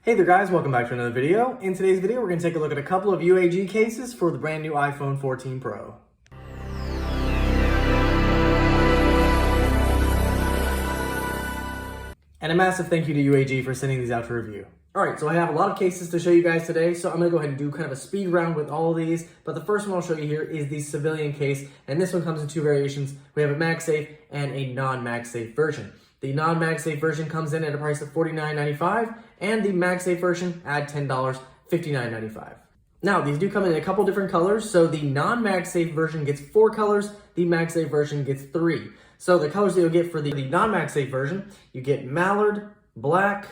Hey there guys, welcome back to another video. In today's video, we're going to take a look at a couple of UAG cases for the brand new iPhone 14 Pro. And a massive thank you to UAG for sending these out to review. Alright, so I have a lot of cases to show you guys today, so I'm going to go ahead and do kind of a speed round with all of these. But the first one I'll show you here is the civilian case, and this one comes in two variations. We have a MagSafe and a non-MagSafe version. The non-MagSafe version comes in at a price of $49.95, and the MagSafe version at $10, $59.95. Now, these do come in a couple different colors, so the non-MagSafe version gets 4 colors, the MagSafe version gets 3. So the colors that you'll get for the non-MagSafe version, you get mallard, black,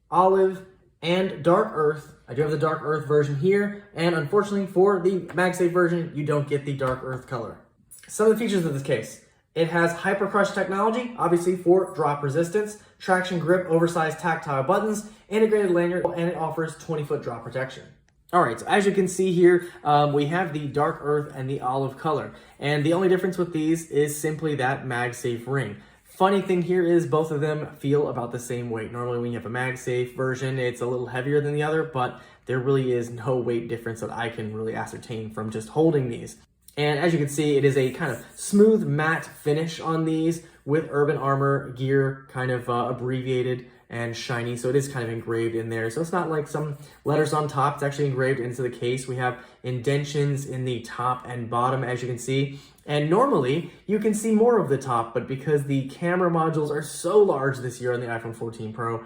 olive, and dark earth. I do have the dark earth version here, and unfortunately for the MagSafe version, you don't get the dark earth color. Some of the features of this case. It has Hyper Crush technology, obviously for drop resistance, traction grip, oversized tactile buttons, integrated lanyard, and it offers 20-foot drop protection. All right, so as you can see here, we have the dark earth and the olive color. And the only difference with these is simply that MagSafe ring. Funny thing here is both of them feel about the same weight. Normally when you have a MagSafe version, it's a little heavier than the other, but there really is no weight difference that I can really ascertain from just holding these. And as you can see, it is a kind of smooth matte finish on these with Urban Armor gear kind of abbreviated and shiny. So it is kind of engraved in there. So it's not like some letters on top. It's actually engraved into the case. We have indentions in the top and bottom, as you can see. And normally you can see more of the top, but because the camera modules are so large this year on the iPhone 14 Pro,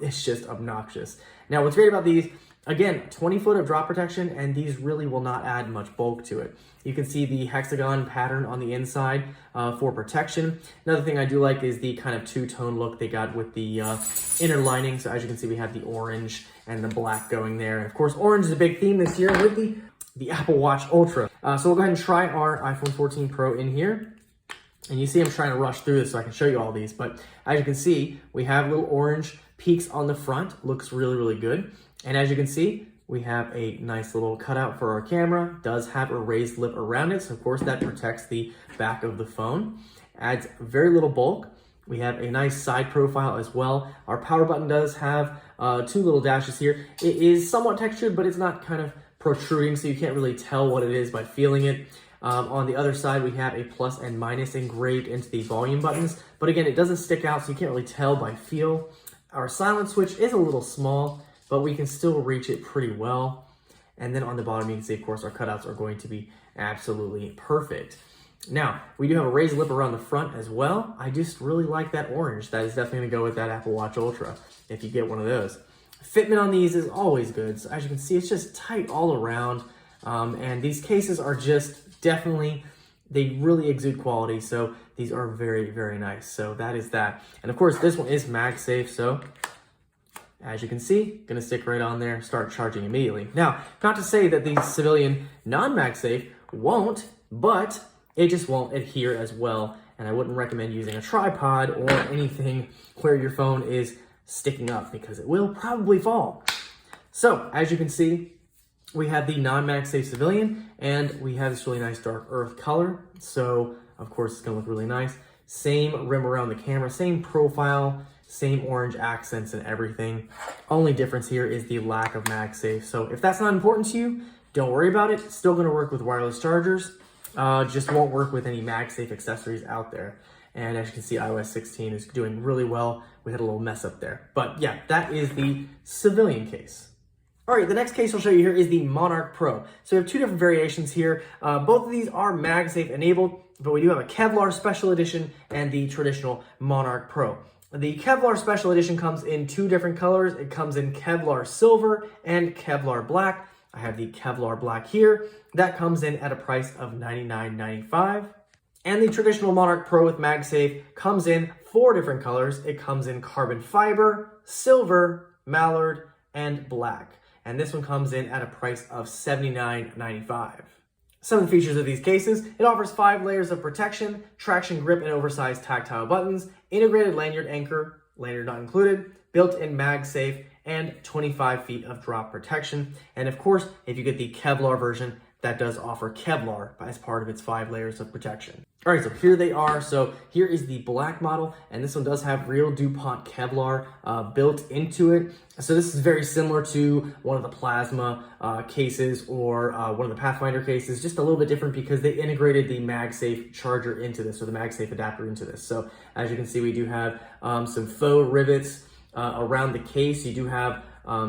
it's just obnoxious. Now, what's great about these, again, 20-foot of drop protection, and these really will not add much bulk to it. You can see the hexagon pattern on the inside for protection. Another thing I do like is the kind of two-tone look they got with the inner lining. So as you can see, we have the orange and the black going there. And of course, orange is a big theme this year with the Apple Watch Ultra. So we'll go ahead and try our iPhone 14 Pro in here. And you see I'm trying to rush through this so I can show you all these. But as you can see, we have little orange peaks on the front. Looks really, really good. And as you can see, we have a nice little cutout for our camera. Does have a raised lip around it, so of course that protects the back of the phone. Adds very little bulk. We have a nice side profile as well. Our power button does have 2 little dashes here. It is somewhat textured, but it's not kind of protruding, so you can't really tell what it is by feeling it. On the other side, we have a plus and minus engraved into the volume buttons, but again, it doesn't stick out, so you can't really tell by feel. Our silent switch is a little small, but we can still reach it pretty well. And then on the bottom, you can see, of course, our cutouts are going to be absolutely perfect. Now, we do have a raised lip around the front as well. I just really like that orange. That is definitely gonna go with that Apple Watch Ultra, if you get one of those. Fitment on these is always good. So as you can see, it's just tight all around. And these cases are just definitely, they really exude quality. So these are very, very nice. So that is that. And of course, this one is MagSafe, so as you can see, gonna stick right on there, start charging immediately. Now, not to say that the civilian non-MagSafe won't, but it just won't adhere as well. And I wouldn't recommend using a tripod or anything where your phone is sticking up because it will probably fall. So, as you can see, we have the non-MagSafe civilian and we have this really nice dark earth color. So, of course, it's gonna look really nice. Same rim around the camera, same profile, same orange accents and everything. Only difference here is the lack of MagSafe. So if that's not important to you, don't worry about it. It's still gonna work with wireless chargers. Just won't work with any MagSafe accessories out there. And as you can see, iOS 16 is doing really well. We had a little mess up there. But yeah, that is the civilian case. All right, the next case I'll show you here is the Monarch Pro. So we have 2 different variations here. Both of these are MagSafe enabled, but we do have a Kevlar Special Edition and the traditional Monarch Pro. The Kevlar Special Edition comes in 2 different colors. It comes in Kevlar Silver and Kevlar Black. I have the Kevlar Black here. That comes in at a price of $99.95. And the traditional Monarch Pro with MagSafe comes in 4 different colors. It comes in carbon fiber, silver, mallard, and black. And this one comes in at a price of $79.95. Some of the features of these cases: it offers 5 layers of protection, traction grip and oversized tactile buttons, integrated lanyard anchor, lanyard not included, built-in MagSafe, and 25 feet of drop protection. And of course, if you get the Kevlar version, that does offer Kevlar as part of its 5 layers of protection. All right, so here they are. So here is the black model, and this one does have real DuPont Kevlar built into it. So this is very similar to one of the plasma cases or one of the Pathfinder cases, just a little bit different because they integrated the MagSafe charger into this, or the MagSafe adapter into this. So as you can see, we do have some faux rivets around the case. You do have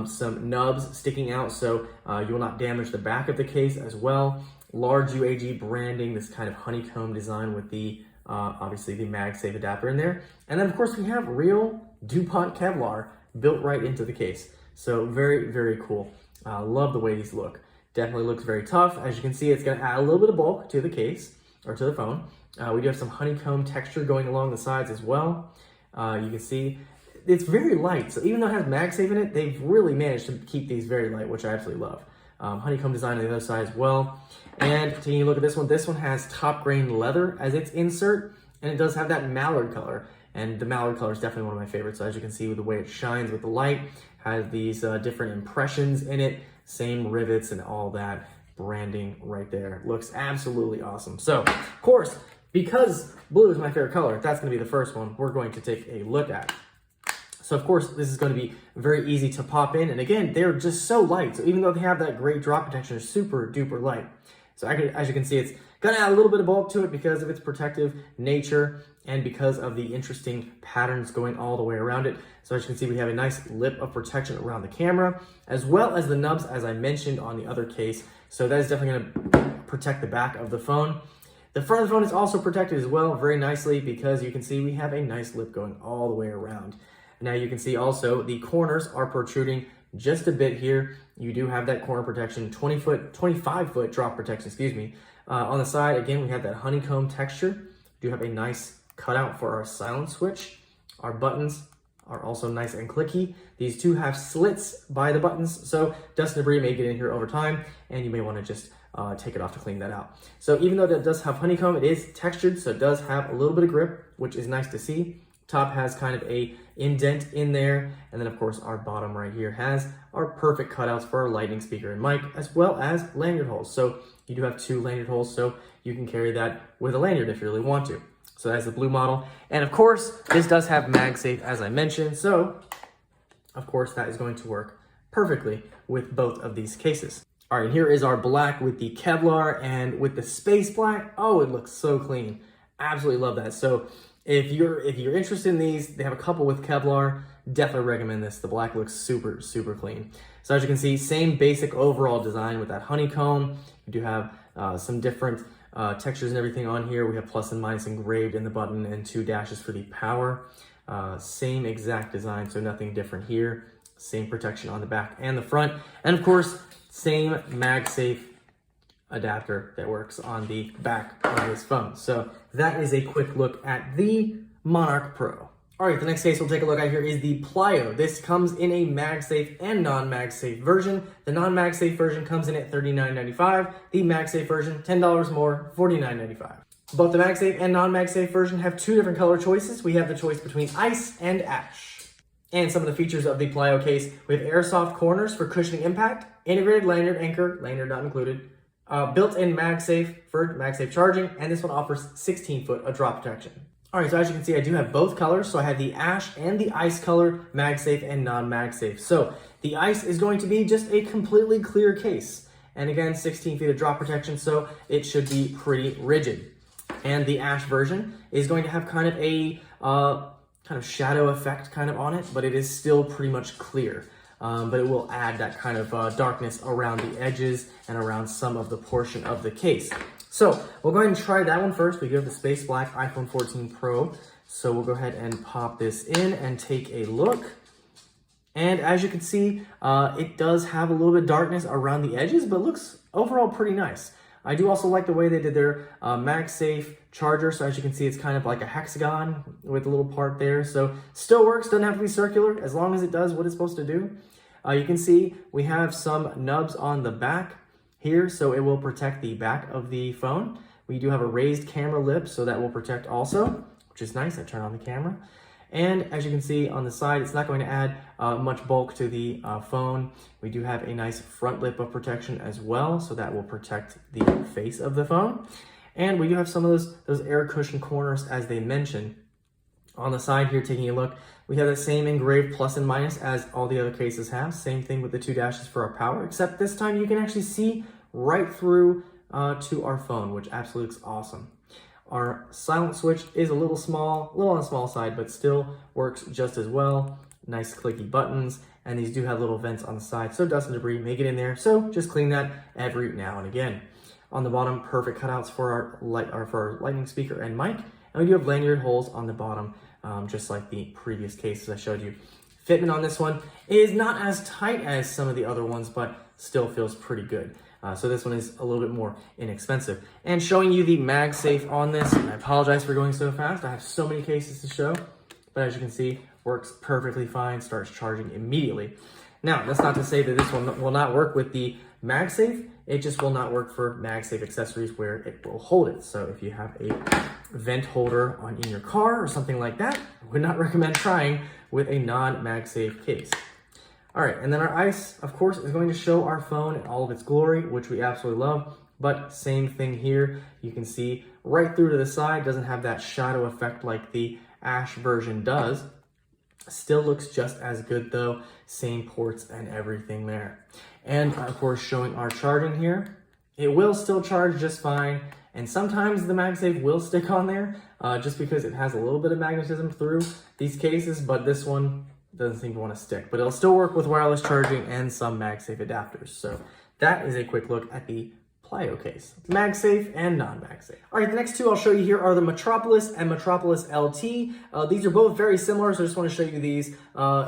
some nubs sticking out, so you will not damage the back of the case as well. Large UAG branding, this kind of honeycomb design with the obviously the MagSafe adapter in there. And then of course we have real DuPont Kevlar built right into the case. So very, very cool. Love the way these look. Definitely looks very tough. As you can see, it's gonna add a little bit of bulk to the case or to the phone. We do have some honeycomb texture going along the sides as well. You can see it's very light. So even though it has MagSafe in it, they've really managed to keep these very light, which I absolutely love. Honeycomb design on the other side as well. And taking a look at this one has top grain leather as its insert, and it does have that mallard color. And the mallard color is definitely one of my favorites. So as you can see with the way it shines with the light, has these different impressions in it, same rivets and all that branding right there. Looks absolutely awesome. So of course, because blue is my favorite color, that's gonna be the first one we're going to take a look at. So of course, this is going to be very easy to pop in. And again, they're just so light. So even though they have that great drop protection, they're super duper light. So as you can see, it's going to add a little bit of bulk to it because of its protective nature and because of the interesting patterns going all the way around it. So as you can see, we have a nice lip of protection around the camera, as well as the nubs, as I mentioned on the other case. So that is definitely going to protect the back of the phone. The front of the phone is also protected as well, very nicely, because you can see we have a nice lip going all the way around. Now you can see also the corners are protruding just a bit here. You do have that corner protection, 25 foot drop protection, excuse me. On the side, again, we have that honeycomb texture. We do have a nice cutout for our silent switch. Our buttons are also nice and clicky. These two have slits by the buttons, so dust and debris may get in here over time, and you may want to just take it off to clean that out. So even though that does have honeycomb, it is textured, so it does have a little bit of grip, which is nice to see. Top has kind of a indent in there, and then of course our bottom right here has our perfect cutouts for our lightning speaker and mic, as well as lanyard holes. So you do have 2 lanyard holes, so you can carry that with a lanyard if you really want to. So that's the blue model, and of course this does have MagSafe, as I mentioned, so of course that is going to work perfectly with both of these cases. All right, here is our black with the Kevlar and with the space black. Oh, it looks so clean. Absolutely love that. So if you're interested in these, they have a couple with Kevlar. Definitely recommend this. The black looks super, super clean. So as you can see, same basic overall design with that honeycomb. You do have some different textures and everything on here. We have plus and minus engraved in the button and 2 dashes for the power. Same exact design, so nothing different here. Same protection on the back and the front. And of course, same MagSafe adapter that works on the back of this phone. So that is a quick look at the Monarch Pro. All right, the next case we'll take a look at here is the Plyo. This comes in a MagSafe and non-MagSafe version. The non-MagSafe version comes in at $39.95. The MagSafe version, $10 more, $49.95. Both the MagSafe and non-MagSafe version have 2 different color choices. We have the choice between ice and ash. And some of the features of the Plyo case, we have airsoft corners for cushioning impact, integrated lanyard anchor, lanyard not included, built-in MagSafe for MagSafe charging, and this one offers 16 foot of drop protection. All right, so as you can see, I do have both colors. So I have the ash and the ice color, MagSafe and non-MagSafe. So the ice is going to be just a completely clear case. And again, 16 feet of drop protection, so it should be pretty rigid. And the ash version is going to have kind of a kind of shadow effect kind of on it, but it is still pretty much clear. But it will add that kind of darkness around the edges and around some of the portion of the case. So we'll go ahead and try that one first. We do have the Space Black iPhone 14 Pro. So we'll go ahead and pop this in and take a look. And as you can see, it does have a little bit of darkness around the edges, but looks overall pretty nice. I do also like the way they did their MagSafe charger. So as you can see, it's kind of like a hexagon with a little part there. So still works, doesn't have to be circular as long as it does what it's supposed to do. You can see we have some nubs on the back here, so it will protect the back of the phone. We do have a raised camera lip, so that will protect also, which is nice. I turn on the camera. And as you can see on the side, it's not going to add much bulk to the phone. We do have a nice front lip of protection as well, so that will protect the face of the phone. And we do have some of those air cushion corners as they mentioned. On the side here, taking a look, we have the same engraved plus and minus as all the other cases have. Same thing with the 2 dashes for our power, except this time you can actually see right through to our phone, which absolutely looks awesome. Our silent switch is a little small, a little on the small side, but still works just as well. Nice clicky buttons, and these do have little vents on the side, so dust and debris may get in there. So just clean that every now and again. On the bottom, perfect cutouts for our lightning speaker and mic, and we do have lanyard holes on the bottom, just like the previous cases I showed you. Fitment on this one is not as tight as some of the other ones, but still feels pretty good. So this one is a little bit more inexpensive. And showing you the MagSafe on this, and I apologize for going so fast. I have so many cases to show, but as you can see, works perfectly fine, starts charging immediately. Now, that's not to say that this one will not work with the MagSafe. It just will not work for MagSafe accessories where it will hold it. So if you have a vent holder in your car or something like that, I would not recommend trying with a non-MagSafe case. All right, and then our ice, of course, is going to show our phone in all of its glory, which we absolutely love, but same thing here. You can see right through to the side, doesn't have that shadow effect like the Ash version does. Still looks just as good though, same ports and everything there. And of course, showing our charging here, it will still charge just fine, and sometimes the MagSafe will stick on there just because it has a little bit of magnetism through these cases, but this one doesn't seem to want to stick, but it'll still work with wireless charging and some MagSafe adapters. So that is a quick look at the Plyo case, MagSafe and non-MagSafe. All right, the next two I'll show you here are the Metropolis and Metropolis LT. These are both very similar, so I just want to show you these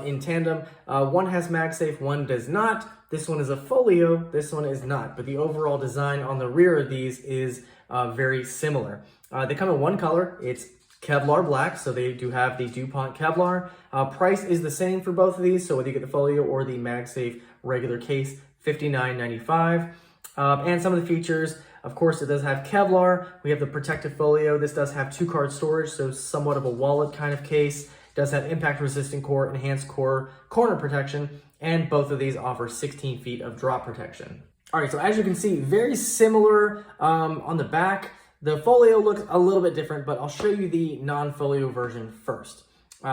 in tandem. One has MagSafe, one does not. This one is a folio, this one is not, but the overall design on the rear of these is very similar. They come in one color, it's Kevlar black, so they do have the DuPont Kevlar. Price is the same for both of these, so whether you get the folio or the MagSafe regular case, $59.95. And some of the features, of course, it does have Kevlar. We have the protective folio. This does have 2-card storage, so somewhat of a wallet kind of case. It does have impact-resistant core, enhanced core, corner protection, and both of these offer 16 feet of drop protection. All right, so as you can see, very similar on the back. The folio looks a little bit different, but I'll show you the non-folio version first.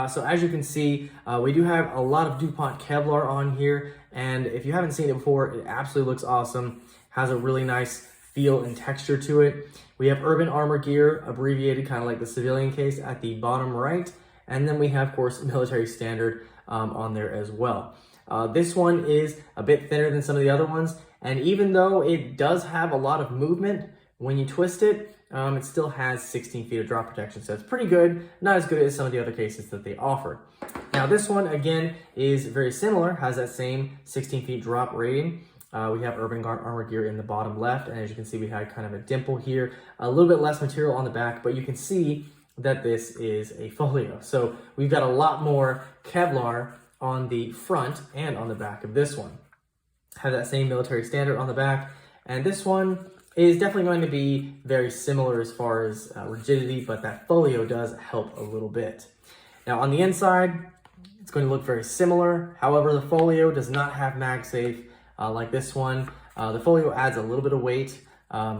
So as you can see, we do have a lot of DuPont Kevlar on here, and if you haven't seen it before, it absolutely looks awesome. Has a really nice feel and texture to it. We have Urban Armor Gear, abbreviated kind of like the civilian case at the bottom right, and then we have, of course, military standard on there as well. This one is a bit thinner than some of the other ones, and even though it does have a lot of movement, when you twist it, it still has 16 feet of drop protection, so it's pretty good. Not as good as some of the other cases that they offer. Now this one, again, is very similar, has that same 16 feet drop rating. We have Urban Armor Gear in the bottom left, and as you can see, we had kind of a dimple here, a little bit less material on the back, but you can see that this is a folio. So we've got a lot more Kevlar on the front and on the back of this one. Have that same military standard on the back, and this one is definitely going to be very similar as far as rigidity, but that folio does help a little bit. Now on the inside, it's going to look very similar. However, the folio does not have MagSafe like this one. The folio adds a little bit of weight.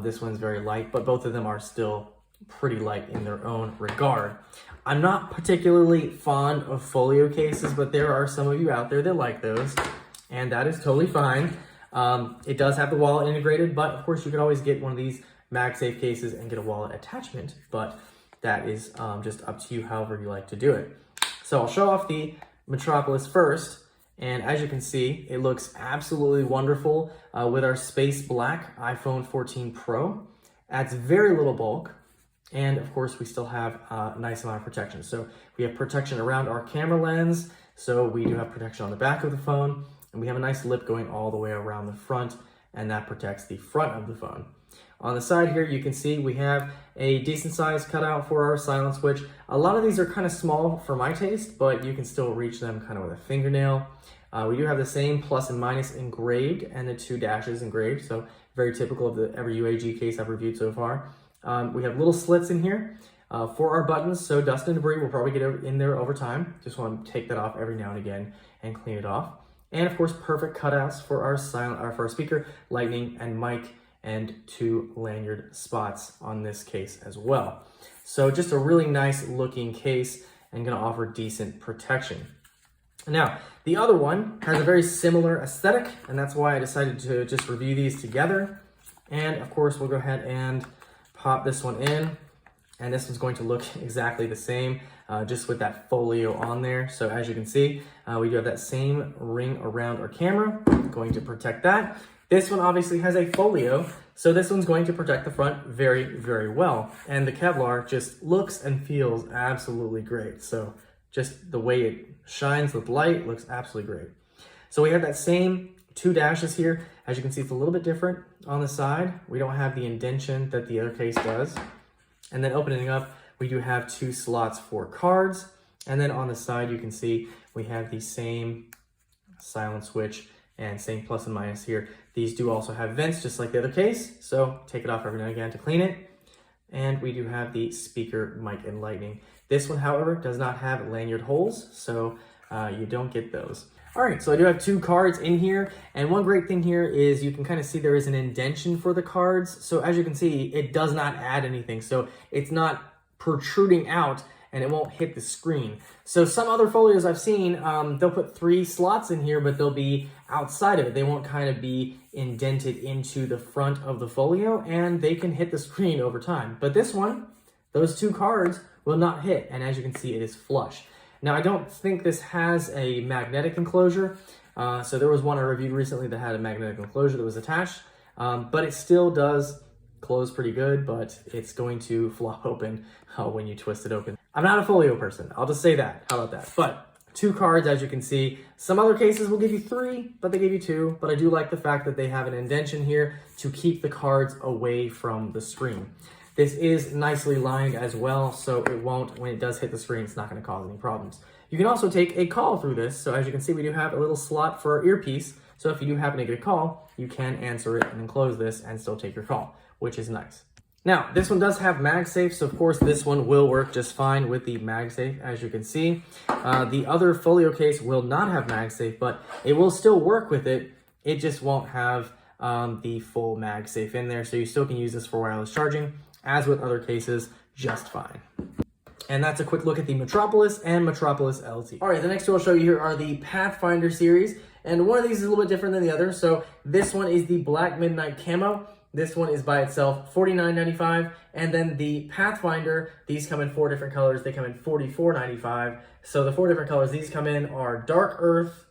This one's very light, but both of them are still pretty light in their own regard. I'm not particularly fond of folio cases, but there are some of you out there that like those, and that is totally fine. It does have the wallet integrated, but of course you can always get one of these MagSafe cases and get a wallet attachment, but that is just up to you however you like to do it. So I'll show off the Metropolis first, and as you can see, it looks absolutely wonderful with our space black iPhone 14 Pro. Adds very little bulk, and of course we still have a nice amount of protection. So we have protection around our camera lens, so we do have protection on the back of the phone, and we have a nice lip going all the way around the front, and that protects the front of the phone. On the side here, you can see we have a decent size cutout for our silent switch. A lot of these are kind of small for my taste, but you can still reach them kind of with a fingernail. We do have the same plus and minus engraved and the 2 dashes engraved, so very typical of every UAG case I've reviewed so far. We have little slits in here for our buttons, so dust and debris will probably get in there over time. Just want to take that off every now and again and clean it off. And of course, perfect cutouts for our for our speaker, lightning, and mic and 2 lanyard spots on this case as well. So just a really nice looking case and gonna offer decent protection. Now, the other one has a very similar aesthetic, and that's why I decided to just review these together. And of course, we'll go ahead and pop this one in, and this one's going to look exactly the same, just with that folio on there. So as you can see, we do have that same ring around our camera, going to protect that. This one obviously has a folio, so this one's going to protect the front very, very well. And the Kevlar just looks and feels absolutely great. So just the way it shines with light looks absolutely great. So we have that same 2 dashes here. As you can see, it's a little bit different on the side. We don't have the indentation that the other case does. And then opening up, we do have 2 slots for cards. And then on the side, you can see we have the same silent switch and same plus and minus here. These do also have vents, just like the other case. So take it off every now and again to clean it. And we do have the speaker, mic, and lightning. This one, however, does not have lanyard holes, so you don't get those. All right, so I do have 2 cards in here, and one great thing here is you can kind of see there is an indentation for the cards. So as you can see, it does not add anything, so it's not protruding out and it won't hit the screen. So some other folios I've seen, they'll put 3 slots in here, but they'll be outside of it. They won't kind of be indented into the front of the folio, and they can hit the screen over time. But this one, those 2 cards will not hit, and as you can see, it is flush. Now, I don't think this has a magnetic enclosure. So there was one I reviewed recently that had a magnetic enclosure that was attached, but it still does close pretty good, but it's going to flop open when you twist it open. I'm not a folio person, I'll just say that. How about that? But 2 cards, as you can see. Some other cases will give you 3, but they give you 2. But I do like the fact that they have an indentation here to keep the cards away from the screen. This is nicely lined as well, so it won't, when it does hit the screen, it's not going to cause any problems. You can also take a call through this. So as you can see, we do have a little slot for our earpiece. So if you do happen to get a call, you can answer it and then close this and still take your call, which is nice. Now, this one does have MagSafe, so of course this one will work just fine with the MagSafe, as you can see. The other folio case will not have MagSafe, but it will still work with it. It just won't have the full MagSafe in there, so you still can use this for wireless charging, as with other cases, just fine. And that's a quick look at the Metropolis and Metropolis LT. All right, the next two I'll show you here are the Pathfinder Series, and one of these is a little bit different than the other. So this one is the Black Midnight Camo. This one is by itself $49.95, and then the Pathfinder, these come in 4 different colors. They come in $44.95. So the 4 different colors these come in are Dark Earth,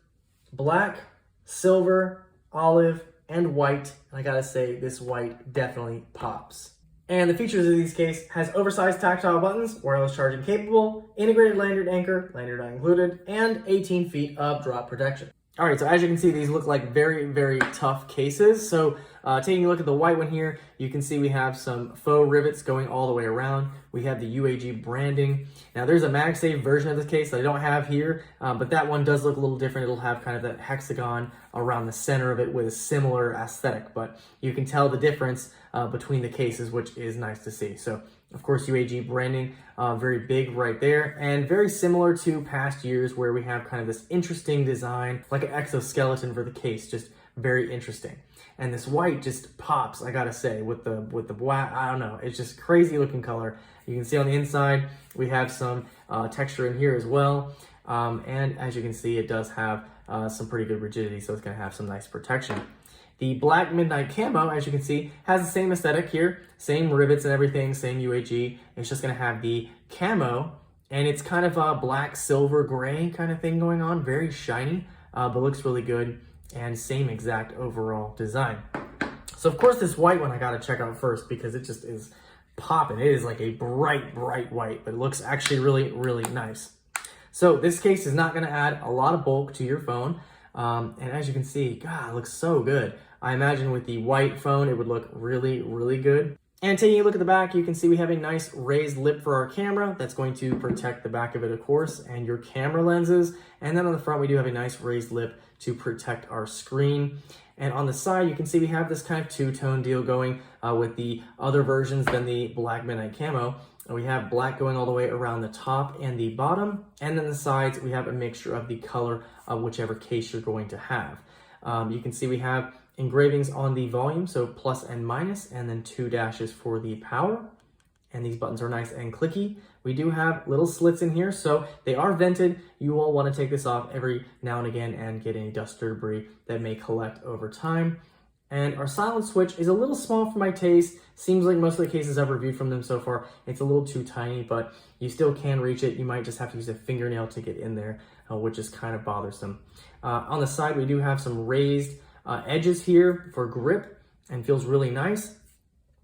Black, Silver, Olive, and White. And I gotta say, this white definitely pops. And the features of these case has oversized tactile buttons, wireless charging capable, integrated lanyard anchor, lanyard not included, and 18 feet of drop protection. All right, so as you can see, these look like very, very tough cases. So taking a look at the white one here, you can see we have some faux rivets going all the way around. We have the UAG branding. Now there's a MagSafe version of this case that I don't have here, but that one does look a little different. It'll have kind of that hexagon around the center of it with a similar aesthetic, but you can tell the difference between the cases, which is nice to see. So of course, UAG branding, very big right there, and very similar to past years where we have kind of this interesting design, like an exoskeleton for the case, just very interesting. And this white just pops, I gotta say, with the black, I don't know, it's just crazy looking color. You can see on the inside, we have some texture in here as well. And as you can see, it does have some pretty good rigidity, so it's gonna have some nice protection. The Black Midnight Camo, as you can see, has the same aesthetic here, same rivets and everything, same UAG. It's just gonna have the camo, and it's kind of a black, silver, gray kind of thing going on, very shiny, but looks really good, and same exact overall design. So of course this white one I gotta check out first because it just is popping. It is like a bright, bright white, but it looks actually really, really nice. So this case is not gonna add a lot of bulk to your phone, and as you can see, God, it looks so good. I imagine with the white phone, it would look really, really good. And taking a look at the back, you can see we have a nice raised lip for our camera. That's going to protect the back of it, of course, and your camera lenses. And then on the front, we do have a nice raised lip to protect our screen. And on the side, you can see we have this kind of two-tone deal going with the other versions than the Black Midnight Camo. We have black going all the way around the top and the bottom. And then the sides, we have a mixture of the color of whichever case you're going to have. You can see we have engravings on the volume, so plus and minus, and then 2 dashes for the power. And these buttons are nice and clicky. We do have little slits in here, so they are vented. You will want to take this off every now and again and get any dust or debris that may collect over time. And our silence switch is a little small for my taste. Seems like most of the cases I've reviewed from them so far, it's a little too tiny, but you still can reach it. You might just have to use a fingernail to get in there, which is kind of bothersome. On the side, we do have some raised edges here for grip and feels really nice.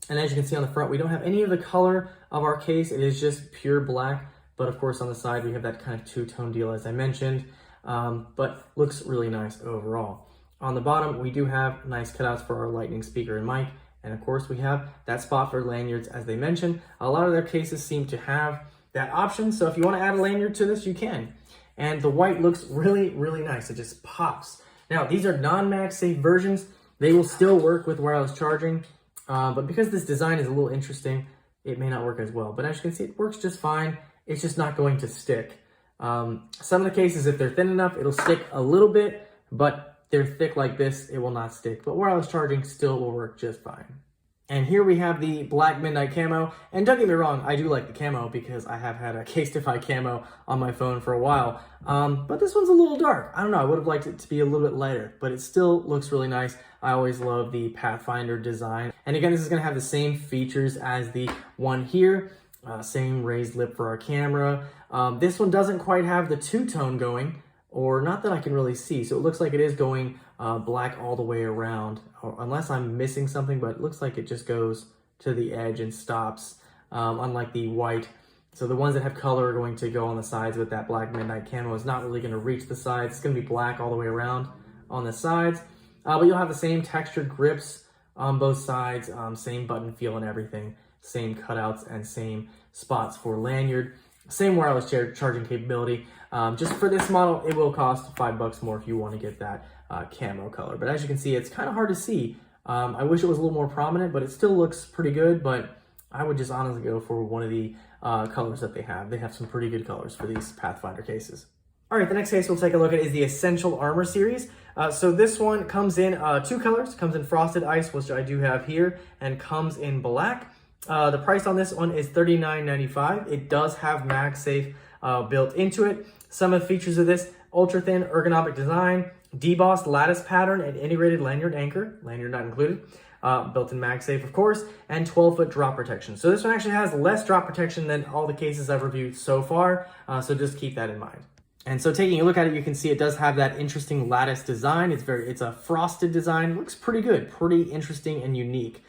And as you can see on the front, we don't have any of the color of our case. It is just pure black. But of course on the side, we have that kind of two-tone deal as I mentioned, but looks really nice overall. On the bottom, we do have nice cutouts for our lightning speaker and mic. And of course we have that spot for lanyards as they mentioned. A lot of their cases seem to have that option. So if you want to add a lanyard to this, you can. And the white looks really, really nice. It just pops. Now these are non-MagSafe versions. They will still work with wireless charging. But because this design is a little interesting, it may not work as well. But as you can see, it works just fine. It's just not going to stick. Some of the cases, if they're thin enough, it'll stick a little bit, but they're thick like this, it will not stick. But wireless charging still will work just fine. And here we have the black midnight camo. And don't get me wrong, I do like the camo because I have had a Casetify camo on my phone for a while. But this one's a little dark. I don't know, I would have liked it to be a little bit lighter, but it still looks really nice. I always love the Pathfinder design. And again, this is gonna have the same features as the one here. Same raised lip for our camera. This one doesn't quite have the two-tone going, or not that I can really see. So it looks like it is going black all the way around, or unless I'm missing something, but it looks like it just goes to the edge and stops, unlike the white. So the ones that have color are going to go on the sides with that black midnight camo. Is not really gonna reach the sides. It's gonna be black all the way around on the sides. But you'll have the same textured grips on both sides, same button feel and everything, same cutouts and same spots for lanyard, same wireless charging capability. Just for this model, it will cost $5 more if you want to get that camo color. But as you can see, it's kind of hard to see. I wish it was a little more prominent, but it still looks pretty good. But I would just honestly go for one of the colors that they have. They have some pretty good colors for these Pathfinder cases. All right, the next case we'll take a look at is the Essential Armor series. So this one comes in 2 colors. Comes in Frosted Ice, which I do have here, and comes in black. The price on this one is $39.95. It does have MagSafe built into it. Some of the features of this: ultra thin ergonomic design, debossed lattice pattern, and integrated lanyard anchor, lanyard not included, built-in MagSafe of course, and 12-foot drop protection. So this one actually has less drop protection than all the cases I've reviewed so far, so just keep that in mind. And so taking a look at it, you can see it does have that interesting lattice design. It's a frosted design. It looks pretty good, pretty interesting and unique.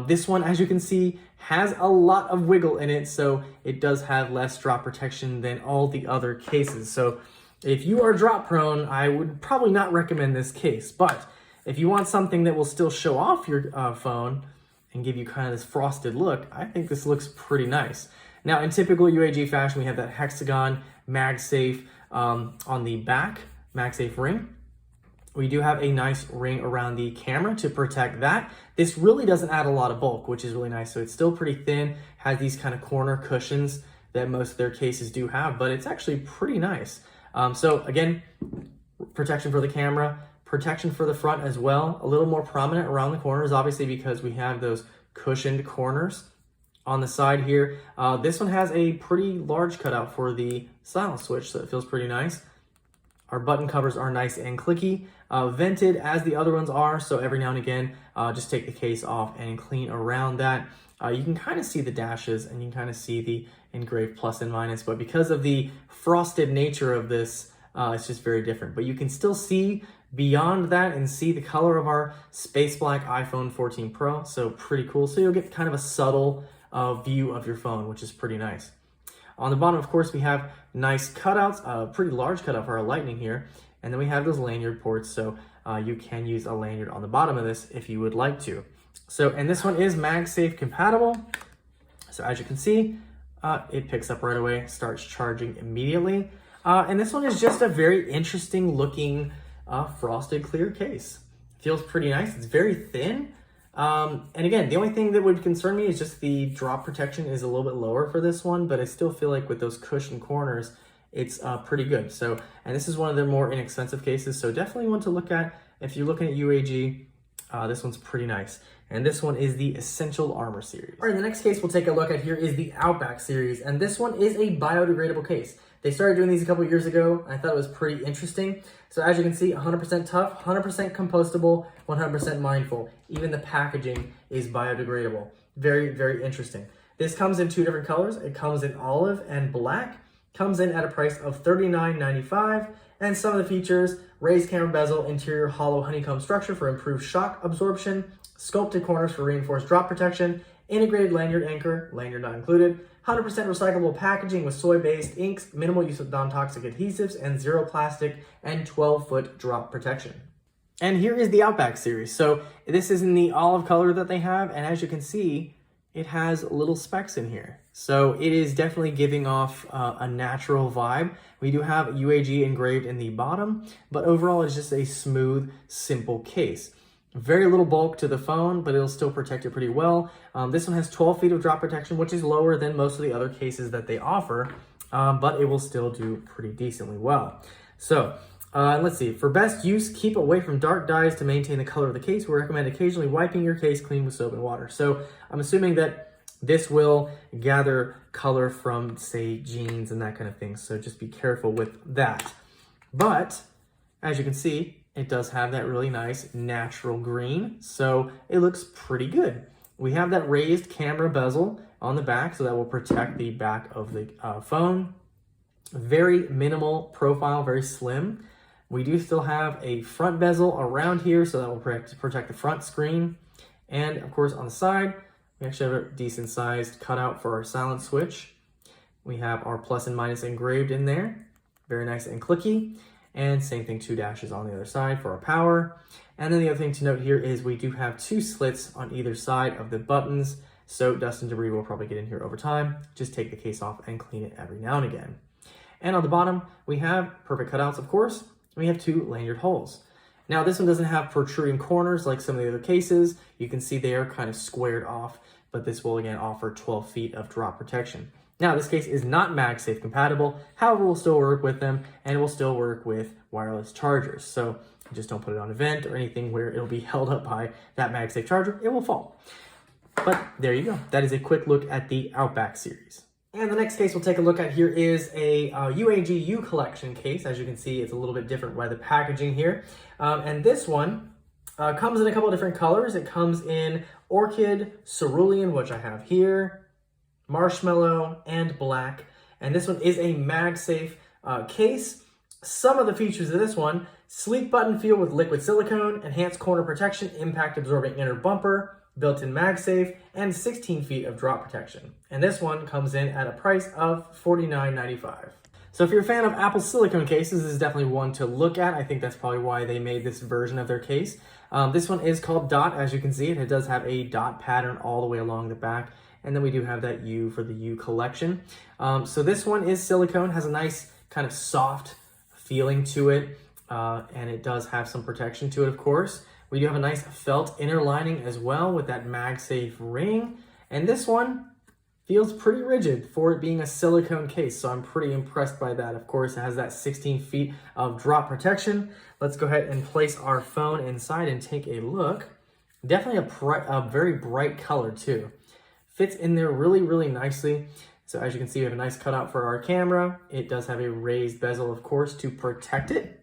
This one, as you can see, has a lot of wiggle in it, so it does have less drop protection than all the other cases. So if you are drop prone, I would probably not recommend this case. But if you want something that will still show off your phone and give you kind of this frosted look, I think this looks pretty nice. Now, in typical UAG fashion, we have that hexagon MagSafe on the back, MagSafe ring. We do have a nice ring around the camera to protect that. This really doesn't add a lot of bulk, which is really nice. So it's still pretty thin, has these kind of corner cushions that most of their cases do have, but it's actually pretty nice. So again, protection for the camera, protection for the front as well, a little more prominent around the corners, obviously because we have those cushioned corners. On the side here, this one has a pretty large cutout for the silence switch, so it feels pretty nice. Our button covers are nice and clicky, vented as the other ones are, so every now and again, just take the case off and clean around that. You can kind of see the dashes and you can kind of see the engraved plus and minus, but because of the frosted nature of this, it's just very different. But you can still see beyond that and see the color of our space black iPhone 14 Pro, so pretty cool. So you'll get kind of a subtle view of your phone, which is pretty nice. On the bottom, of course, we have nice cutouts, a pretty large cutout for our lightning here. And then we have those lanyard ports, so you can use a lanyard on the bottom of this if you would like to. So, and this one is MagSafe compatible. So as you can see, it picks up right away, starts charging immediately. And this one is just a very interesting looking frosted clear case. Feels pretty nice. It's very thin. And again, the only thing that would concern me is just the drop protection is a little bit lower for this one, but I still feel like with those cushioned corners, it's pretty good. So, and this is one of the more inexpensive cases, so definitely one to look at if you're looking at UAG. This one's pretty nice. And this one is the Essential Armor Series. All right, the next case we'll take a look at here is the Outback Series, and this one is a biodegradable case. They started doing these a couple years ago. I thought it was pretty interesting. So as you can see, 100% tough, 100% compostable, 100% mindful. Even the packaging is biodegradable. Very, very interesting. This comes in two different colors. It comes in olive and black. Comes in at a price of $39.95. And some of the features: raised camera bezel, interior hollow honeycomb structure for improved shock absorption, sculpted corners for reinforced drop protection, integrated lanyard anchor, lanyard not included, 100% recyclable packaging with soy-based inks, minimal use of non-toxic adhesives, and zero plastic, and 12-foot drop protection. And here is the Outback Series. So this is in the olive color that they have, and as you can see, it has little specks in here. So it is definitely giving off a natural vibe. We do have UAG engraved in the bottom, but overall it's just a smooth, simple case. Very little bulk to the phone, but it'll still protect it pretty well. This one has 12 feet of drop protection, which is lower than most of the other cases that they offer, but it will still do pretty decently well. So let's see. For best use, keep away from dark dyes to maintain the color of the case. We recommend occasionally wiping your case clean with soap and water. So I'm assuming that this will gather color from, say, jeans and that kind of thing. So just be careful with that. But as you can see, it does have that really nice natural green. So it looks pretty good. We have that raised camera bezel on the back, so that will protect the back of the phone. Very minimal profile, very slim. We do still have a front bezel around here, so that will protect the front screen. And of course on the side, we actually have a decent sized cutout for our silent switch. We have our plus and minus engraved in there. Very nice and clicky. And same thing, 2 dashes on the other side for our power. And then the other thing to note here is we do have 2 slits on either side of the buttons. So dust and debris will probably get in here over time. Just take the case off and clean it every now and again. And on the bottom, we have perfect cutouts, of course. We have 2 lanyard holes. Now this one doesn't have protruding corners like some of the other cases. You can see they are kind of squared off, but this will again offer 12 feet of drop protection. Now this case is not MagSafe compatible, however we'll still work with them, and it will still work with wireless chargers. So just don't put it on a vent or anything where it'll be held up by that MagSafe charger, it will fall. But there you go, that is a quick look at the Outback Series. And the next case we'll take a look at here is a UAG U collection case. As you can see, it's a little bit different by the packaging here. And this one comes in a couple of different colors. It comes in Orchid, Cerulean, which I have here, Marshmallow, and Black. And this one is a MagSafe case. Some of the features of this one: sleek button feel with liquid silicone, enhanced corner protection, impact absorbing inner bumper, built-in MagSafe, and 16 feet of drop protection. And this one comes in at a price of $49.95. So if you're a fan of Apple silicone cases, this is definitely one to look at. I think that's probably why they made this version of their case. This one is called Dot, as you can see. It does have a dot pattern all the way along the back. And then we do have that U for the U collection. So this one is silicone, has a nice kind of soft feeling to it. And it does have some protection to it, of course. We do have a nice felt inner lining as well with that MagSafe ring. And this one feels pretty rigid for it being a silicone case, so I'm pretty impressed by that. Of course, it has that 16 feet of drop protection. Let's go ahead and place our phone inside and take a look. Definitely a very bright color too. Fits in there really, really nicely. So as you can see, we have a nice cutout for our camera. It does have a raised bezel, of course, to protect it.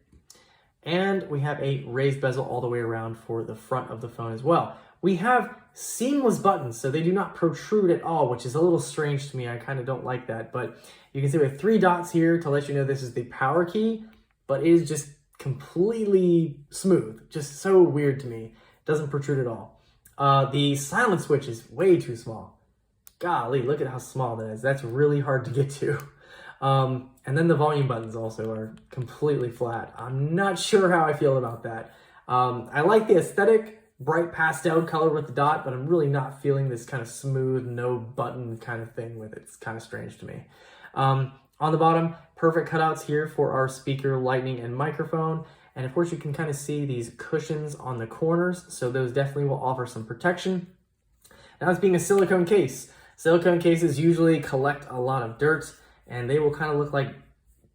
And we have a raised bezel all the way around for the front of the phone as well. We have seamless buttons, so they do not protrude at all, which is a little strange to me. I kind of don't like that, but you can see we have 3 dots here to let you know this is the power key, but it is just completely smooth. Just so weird to me. Doesn't protrude at all. The silent switch is way too small. Golly, look at how small that is. That's really hard to get to. And then the volume buttons also are completely flat. I'm not sure how I feel about that. I like the aesthetic, bright pastel color with the dot, but I'm really not feeling this kind of smooth, no button kind of thing with it. It's kind of strange to me. On the bottom, perfect cutouts here for our speaker, lightning, and microphone. And of course, you can kind of see these cushions on the corners, so those definitely will offer some protection. Now, it's being a silicone case. Silicone cases usually collect a lot of dirt, and they will kind of look like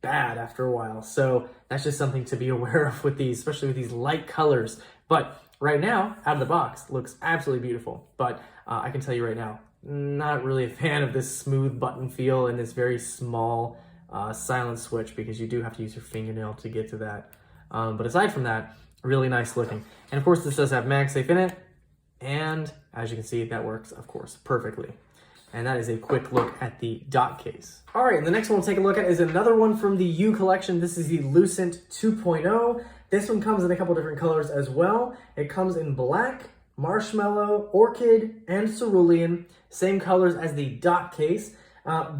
bad after a while. So that's just something to be aware of with these, especially with these light colors. But right now, out of the box, looks absolutely beautiful. But I can tell you right now, not really a fan of this smooth button feel and this very small silent switch, because you do have to use your fingernail to get to that. But aside from that, really nice looking. And of course, this does have MagSafe in it. And as you can see, that works, of course, perfectly. And that is a quick look at the dot case. All right, and the next one we'll take a look at is another one from the U collection. This is the Lucent 2.0. This one comes in a couple different colors as well. It comes in black, marshmallow, orchid, and cerulean. Same colors as the dot case.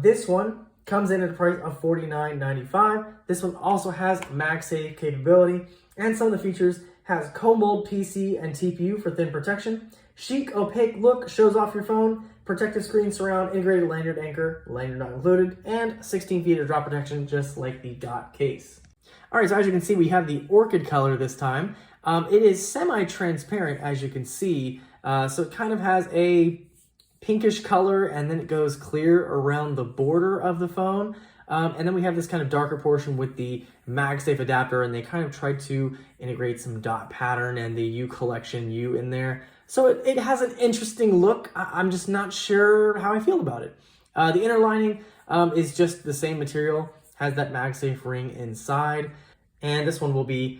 This one comes in at a price of $49.95. This one also has MagSafe capability, and some of the features has co-mold PC and TPU for thin protection. Chic opaque look shows off your phone. Protective screen surround, integrated lanyard anchor, lanyard not included, and 16 feet of drop protection, just like the dot case. All right, so as you can see, we have the orchid color this time. It is semi-transparent, as you can see. So it kind of has a pinkish color, and then it goes clear around the border of the phone. And then we have this kind of darker portion with the MagSafe adapter, and they kind of tried to integrate some dot pattern and the U collection U in there. So it has an interesting look. I'm just not sure how I feel about it. The inner lining is just the same material, has that MagSafe ring inside. And this one will be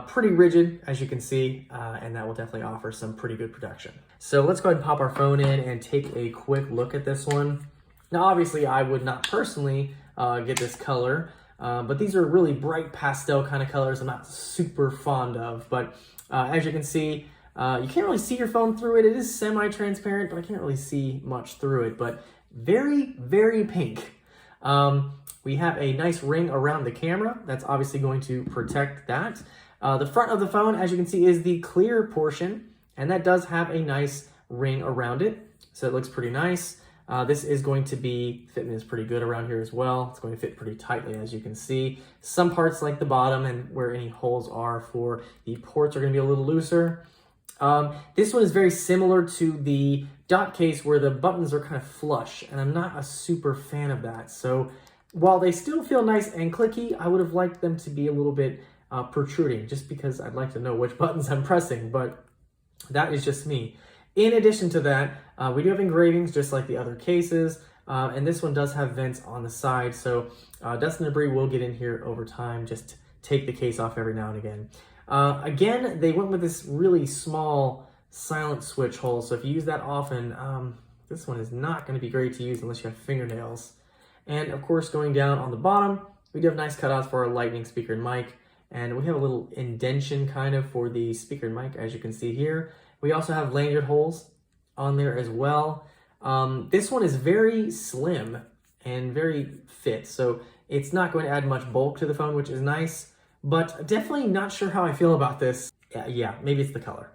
pretty rigid, as you can see, and that will definitely offer some pretty good protection. So let's go ahead and pop our phone in and take a quick look at this one. Now, obviously, I would not personally get this color, but these are really bright pastel kind of colors I'm not super fond of. But as you can see, you can't really see your phone through it. It is semi-transparent, but I can't really see much through it, but very, very pink. We have a nice ring around the camera. That's obviously going to protect that. The front of the phone, as you can see, is the clear portion, and that does have a nice ring around it. So it looks pretty nice. This is going to be, fitting is pretty good around here as well. It's going to fit pretty tightly, as you can see. Some parts like the bottom and where any holes are for the ports are going to be a little looser. This one is very similar to the dot case where the buttons are kind of flush, and I'm not a super fan of that. So while they still feel nice and clicky, I would have liked them to be a little bit protruding, just because I'd like to know which buttons I'm pressing, but that is just me. In addition to that, we do have engravings just like the other cases, and this one does have vents on the side, so dust and debris will get in here over time. Just take the case off every now and again. Again, they went with this really small silent switch hole, so if you use that often, this one is not going to be great to use unless you have fingernails. And of course, going down on the bottom, we do have nice cutouts for our lightning speaker and mic, and we have a little indentation kind of for the speaker and mic, as you can see here. We also have lanyard holes on there as well. This one is very slim and very fit, so it's not going to add much bulk to the phone, which is nice, but definitely not sure how I feel about this. Yeah, maybe it's the color.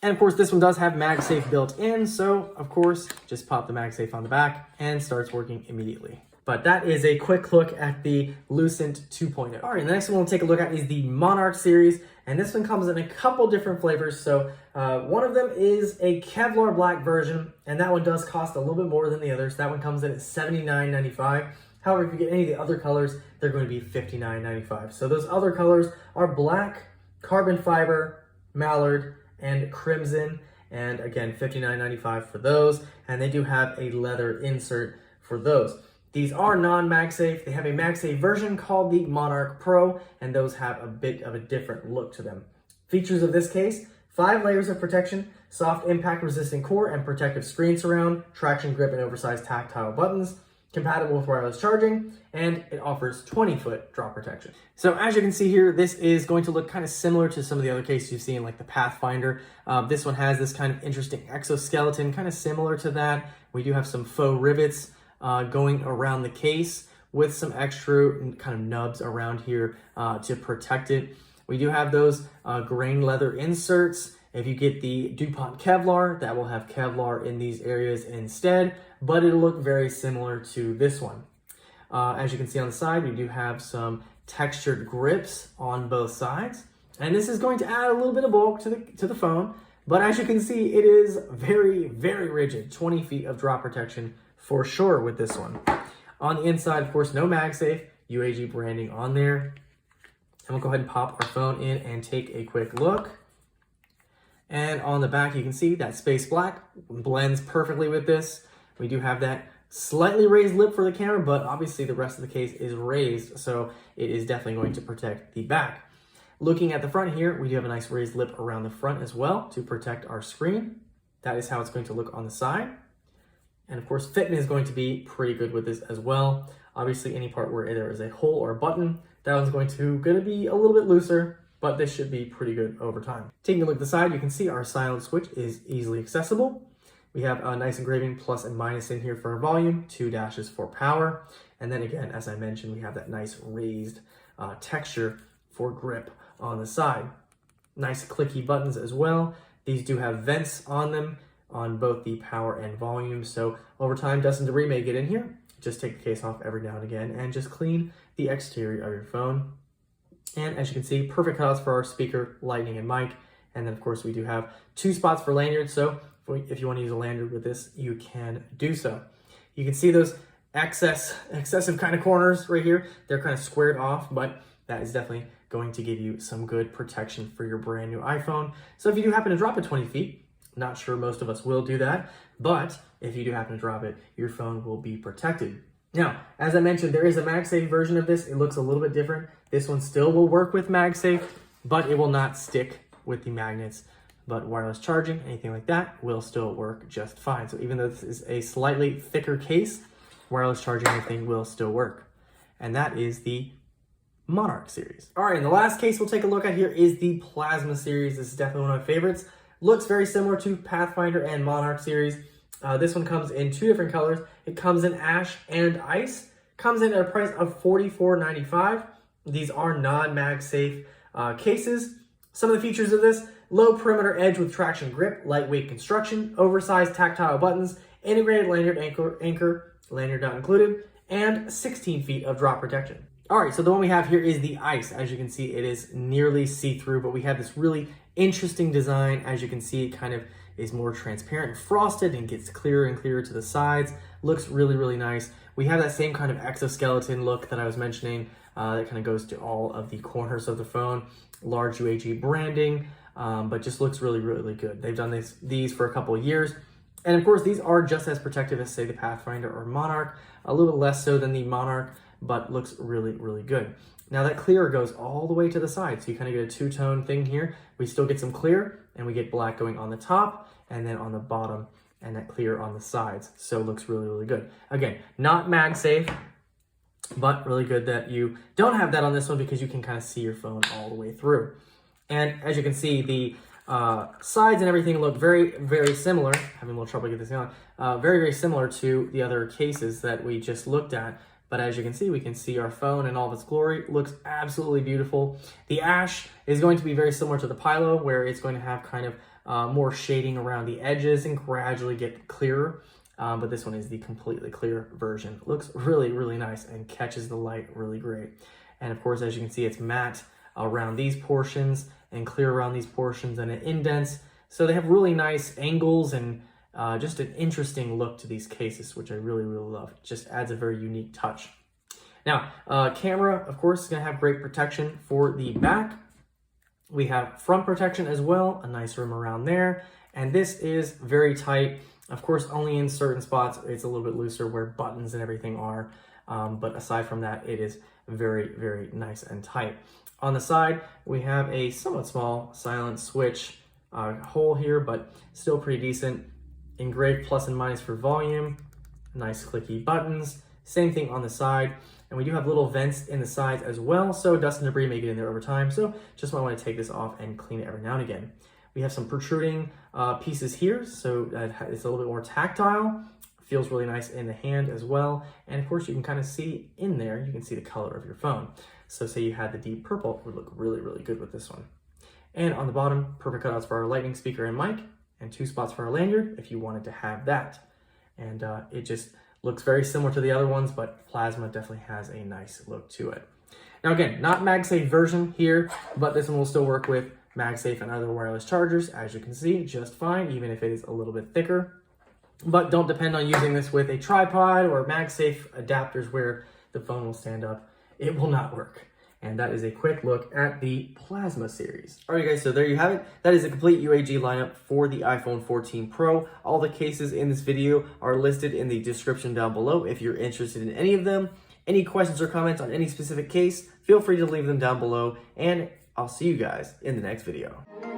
And of course, this one does have MagSafe built in, so of course, just pop the MagSafe on the back and starts working immediately. But that is a quick look at the Lucent 2.0. All right, the next one we'll take a look at is the Monarch Series, and this one comes in a couple different flavors. So one of them is a Kevlar black version, and that one does cost a little bit more than the others. That one comes in at $79.95. However, if you get any of the other colors, they're going to be $59.95. So those other colors are black, carbon fiber, mallard, and crimson. And again, $59.95 for those. And they do have a leather insert for those. These are non-MagSafe. They have a MagSafe version called the Monarch Pro, and those have a bit of a different look to them. Features of this case: 5 layers of protection, soft impact resistant core and protective screen surround, traction grip and oversized tactile buttons, compatible with wireless charging, and it offers 20-foot drop protection. So as you can see here, this is going to look kind of similar to some of the other cases you've seen, like the Pathfinder. This one has this kind of interesting exoskeleton, kind of similar to that. We do have some faux rivets going around the case with some extra kind of nubs around here to protect it. We do have those grain leather inserts. If you get the DuPont Kevlar, that will have Kevlar in these areas instead, but it'll look very similar to this one. As you can see on the side, we do have some textured grips on both sides, and this is going to add a little bit of bulk to the phone, but as you can see, it is very, very rigid. 20 feet of drop protection for sure with this one. On the inside, of course, no MagSafe, UAG branding on there. And we'll go ahead and pop our phone in and take a quick look. And on the back, you can see that space black blends perfectly with this. We do have that slightly raised lip for the camera, but obviously the rest of the case is raised, so it is definitely going to protect the back. Looking at the front here, we do have a nice raised lip around the front as well to protect our screen. That is how it's going to look on the side. And of course, fitment is going to be pretty good with this as well. Obviously, any part where there is a hole or a button, that one's going to be a little bit looser, but this should be pretty good over time. Taking a look at the side, you can see our silent switch is easily accessible. We have a nice engraving plus and minus in here for our volume, 2 dashes for power. And then again, as I mentioned, we have that nice raised texture for grip on the side. Nice clicky buttons as well. These do have vents on them on both the power and volume. So over time, dust and debris may get in here. Just take the case off every now and again and just clean the exterior of your phone. And as you can see, perfect cutouts for our speaker, lightning, and mic. And then of course we do have 2 spots for lanyards. So if you want to use a lanyard with this, you can do so. You can see those excessive kind of corners right here. They're kind of squared off, but that is definitely going to give you some good protection for your brand new iPhone. So if you do happen to drop it 20 feet, not sure most of us will do that, but if you do happen to drop it, your phone will be protected. Now, as I mentioned, there is a MagSafe version of this. It looks a little bit different. This one still will work with MagSafe, but it will not stick with the magnets. But wireless charging, anything like that, will still work just fine. So even though this is a slightly thicker case, wireless charging, anything will still work. And that is the Monarch series. All right, and the last case we'll take a look at here is the Plasma series. This is definitely one of my favorites. Looks very similar to Pathfinder and Monarch series. This one comes in 2 different colors. It comes in ash and ice. Comes in at a price of $44.95. These are non-MagSafe cases. Some of the features of this: low perimeter edge with traction grip, lightweight construction, oversized tactile buttons, integrated lanyard anchor, lanyard not included, and 16 feet of drop protection. All right, so the one we have here is the ice. As you can see, it is nearly see-through, but we have this really interesting design. As you can see, it kind of is more transparent and frosted and gets clearer and clearer to the sides. Looks really, really nice. We have that same kind of exoskeleton look that I was mentioning that kind of goes to all of the corners of the phone. Large UAG branding, but just looks really, really good. They've done these for a couple of years. And of course, these are just as protective as, say, the Pathfinder or Monarch. A little bit less so than the Monarch, but looks really, really good. Now that clear goes all the way to the side, so you kind of get a 2-tone thing here. We still get some clear, and we get black going on the top, and then on the bottom, and that clear on the sides. So it looks really, really good. Again, not MagSafe, but really good that you don't have that on this one because you can kind of see your phone all the way through. And as you can see, the sides and everything look very, very similar. Having a little trouble getting this on. Very, very similar to the other cases that we just looked at. But as you can see, we can see our phone in all of its glory. It looks absolutely beautiful. The ash is going to be very similar to the Plyo, where it's going to have kind of more shading around the edges and gradually get clearer. But this one is the completely clear version. It looks really, really nice and catches the light really great. And of course, as you can see, it's matte around these portions and clear around these portions, and it indents. So they have really nice angles and just an interesting look to these cases, which I really, really love. It just adds a very unique touch. Now, camera, of course, is going to have great protection for the back. We have front protection as well, a nice rim around there. And this is very tight. Of course, only in certain spots, it's a little bit looser where buttons and everything are. But aside from that, it is very, very nice and tight. On the side, we have a somewhat small silent switch hole here, but still pretty decent. Engraved plus and minus for volume, nice clicky buttons. Same thing on the side. And we do have little vents in the sides as well, so dust and debris may get in there over time. So just might want to take this off and clean it every now and again. We have some protruding pieces here, so it's a little bit more tactile. Feels really nice in the hand as well. And of course, you can kind of see in there, you can see the color of your phone. So say you had the deep purple, it would look really, really good with this one. And on the bottom, perfect cutouts for our lightning speaker and mic, and 2 spots for our lanyard if you wanted to have that. And it just looks very similar to the other ones, but Plasma definitely has a nice look to it. Now again, not MagSafe version here, but this one will still work with MagSafe and other wireless chargers, as you can see, just fine, even if it is a little bit thicker. But don't depend on using this with a tripod or MagSafe adapters where the phone will stand up. It will not work. And that is a quick look at the Plasma series. All right, guys, so there you have it. That is a complete UAG lineup for the iPhone 14 Pro. All the cases in this video are listed in the description down below if you're interested in any of them. Any questions or comments on any specific case, feel free to leave them down below, and I'll see you guys in the next video.